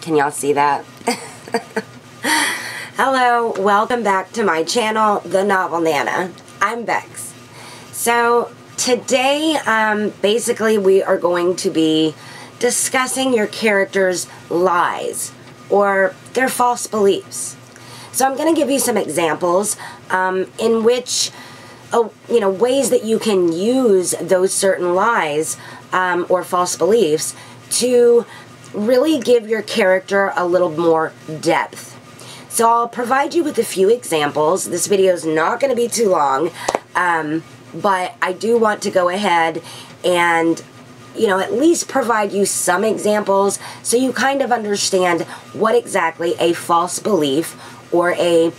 Can y'all see that? Hello, welcome back to my channel, The Novel Nana. I'm Bex. So today, basically we are going to be discussing your character's lies or their false beliefs. So I'm going to give you some examples in which, ways that you can use those certain lies or false beliefs to really give your character a little more depth. So I'll provide you with a few examples. This video is not going to be too long, but I do want to go ahead and at least provide you some examples so you kind of understand what exactly a false belief or a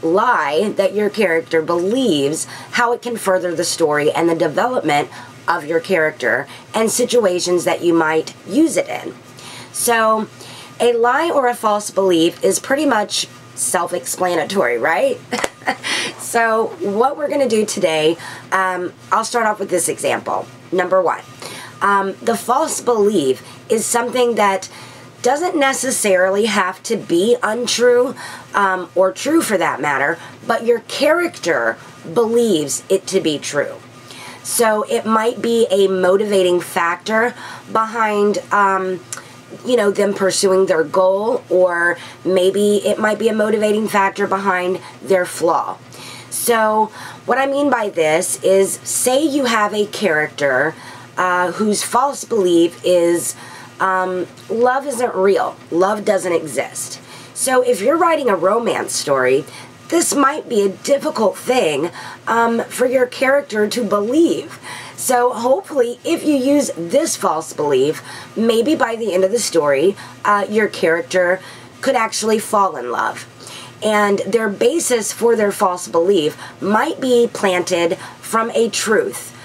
lie that your character believes, how it can further the story and the development of your character and situations that you might use it in. So a lie or a false belief is pretty much self-explanatory, right? So what we're going to do today, I'll start off with this example. Number one, the false belief is something that doesn't necessarily have to be untrue or true for that matter, but your character believes it to be true. So it might be a motivating factor behind them pursuing their goal, or maybe it might be a motivating factor behind their flaw. So what I mean by this is, say you have a character whose false belief is love isn't real, love doesn't exist. So if you're writing a romance story, this might be a difficult thing for your character to believe. So hopefully, if you use this false belief, maybe by the end of the story, your character could actually fall in love. And their basis for their false belief might be planted from a truth.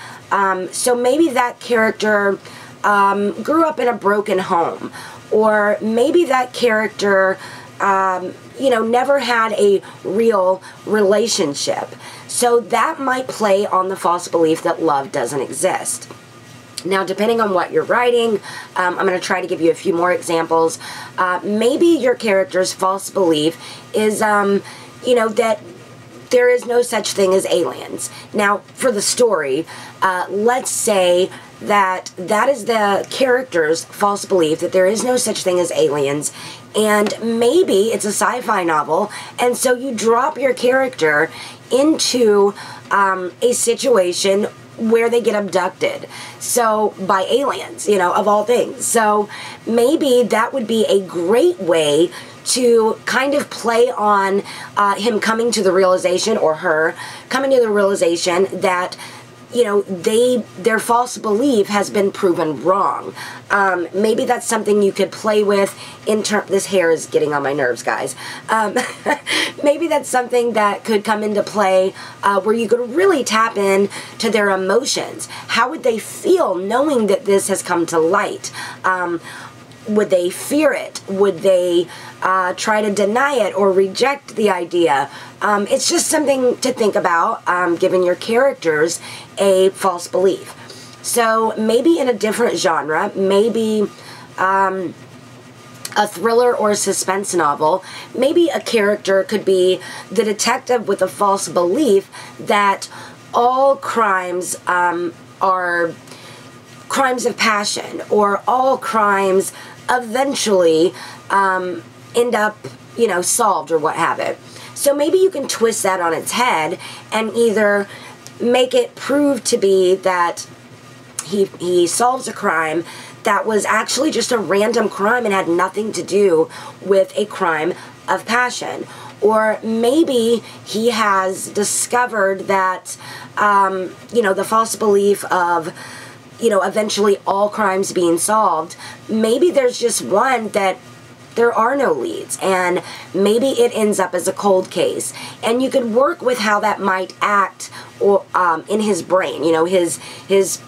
So maybe that character grew up in a broken home, or maybe that character never had a real relationship. So that might play on the false belief that love doesn't exist. Now, depending on what you're writing, I'm going to try to give you a few more examples. Maybe your character's false belief is, that there is no such thing as aliens. Now, for the story, let's say that is the character's false belief, that there is no such thing as aliens, and maybe it's a sci-fi novel, and so you drop your character into a situation where they get abducted, so by aliens, of all things. So maybe that would be a great way to kind of play on him coming to the realization, or her coming to the realization that their false belief has been proven wrong. Maybe that's something you could play with in this hair is getting on my nerves, guys. Maybe that's something that could come into play where you could really tap in to their emotions. How would they feel knowing that this has come to light? Would they fear it? Would they try to deny it or reject the idea? It's just something to think about, giving your characters a false belief. So maybe in a different genre, maybe a thriller or a suspense novel, maybe a character could be the detective with a false belief that all crimes are crimes of passion, or all crimes eventually end up, solved or what have it. So maybe you can twist that on its head and either make it prove to be that he solves a crime that was actually just a random crime and had nothing to do with a crime of passion. Or maybe he has discovered that, the false belief of, eventually all crimes being solved, maybe there's just one that there are no leads, and maybe it ends up as a cold case. And you could work with how that might act or in his brain, his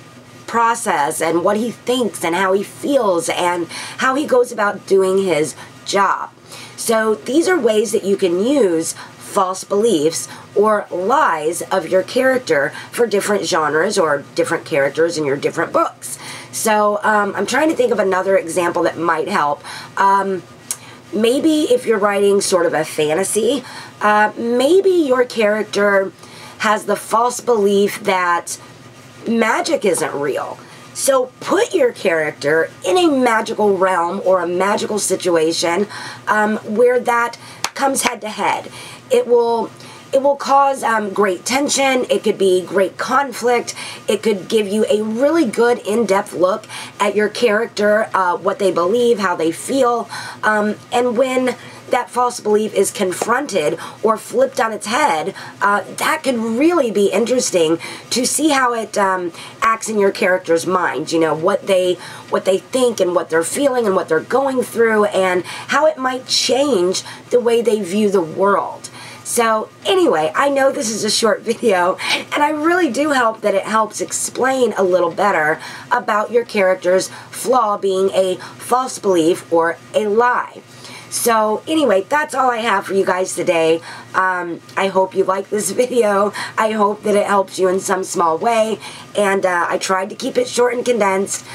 process and what he thinks and how he feels and how he goes about doing his job. So these are ways that you can use false beliefs or lies of your character for different genres or different characters in your different books. So I'm trying to think of another example that might help. maybe if you're writing sort of a fantasy, maybe your character has the false belief that magic isn't real. So put your character in a magical realm or a magical situation where that comes head to head. It will cause great tension. It could be great conflict. It could give you a really good in-depth look at your character, what they believe, how they feel, and when that false belief is confronted or flipped on its head, that could really be interesting to see how it acts in your character's mind. You know, what they think and what they're feeling and what they're going through, and how it might change the way they view the world. So anyway, I know this is a short video, and I really do hope that it helps explain a little better about your character's flaw being a false belief or a lie. So anyway, that's all I have for you guys today. I hope you like this video. I hope that it helps you in some small way. And I tried to keep it short and condensed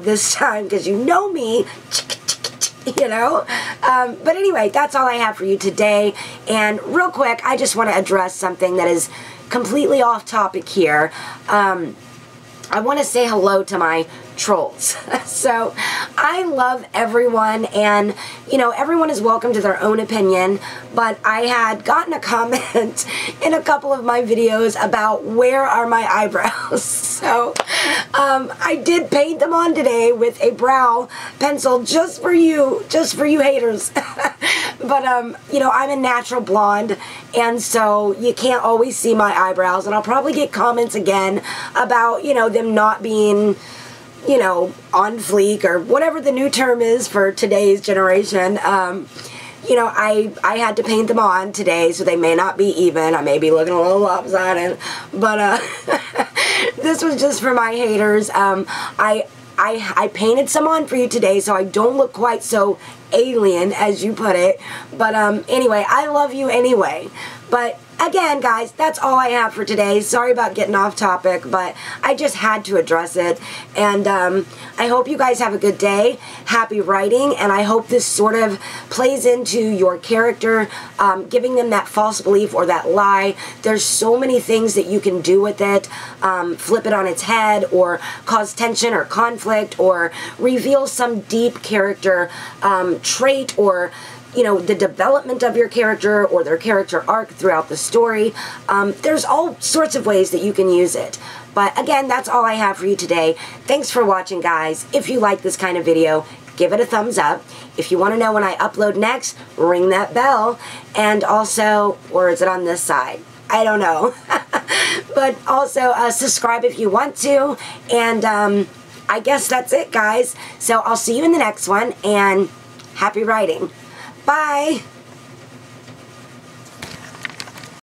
this time because you know me, you know. But anyway, that's all I have for you today. And real quick, I just want to address something that is completely off topic here. I want to say hello to my trolls. So I love everyone, and you know, everyone is welcome to their own opinion, but I had gotten a comment in a couple of my videos about where are my eyebrows. So I did paint them on today with a brow pencil just for you haters. But you know, I'm a natural blonde, and so you can't always see my eyebrows, and I'll probably get comments again about, you know, them not being, you know, on fleek or whatever the new term is for today's generation. You know, I had to paint them on today, so they may not be even. I may be looking a little lopsided, but this was just for my haters. I painted some on for you today, so I don't look quite so alien as you put it. But anyway, I love you anyway. But again, guys, that's all I have for today. Sorry about getting off topic, but I just had to address it. And I hope you guys have a good day. Happy writing, and I hope this sort of plays into your character, giving them that false belief or that lie. There's so many things that you can do with it. Flip it on its head, or cause tension or conflict, or reveal some deep character trait, or you know, the development of your character or their character arc throughout the story. There's all sorts of ways that you can use it. But again, that's all I have for you today. Thanks for watching, guys. If you like this kind of video, give it a thumbs up. If you want to know when I upload next, ring that bell. And also, or is it on this side? I don't know. But also subscribe if you want to. And I guess that's it, guys. So I'll see you in the next one, and happy writing. Bye!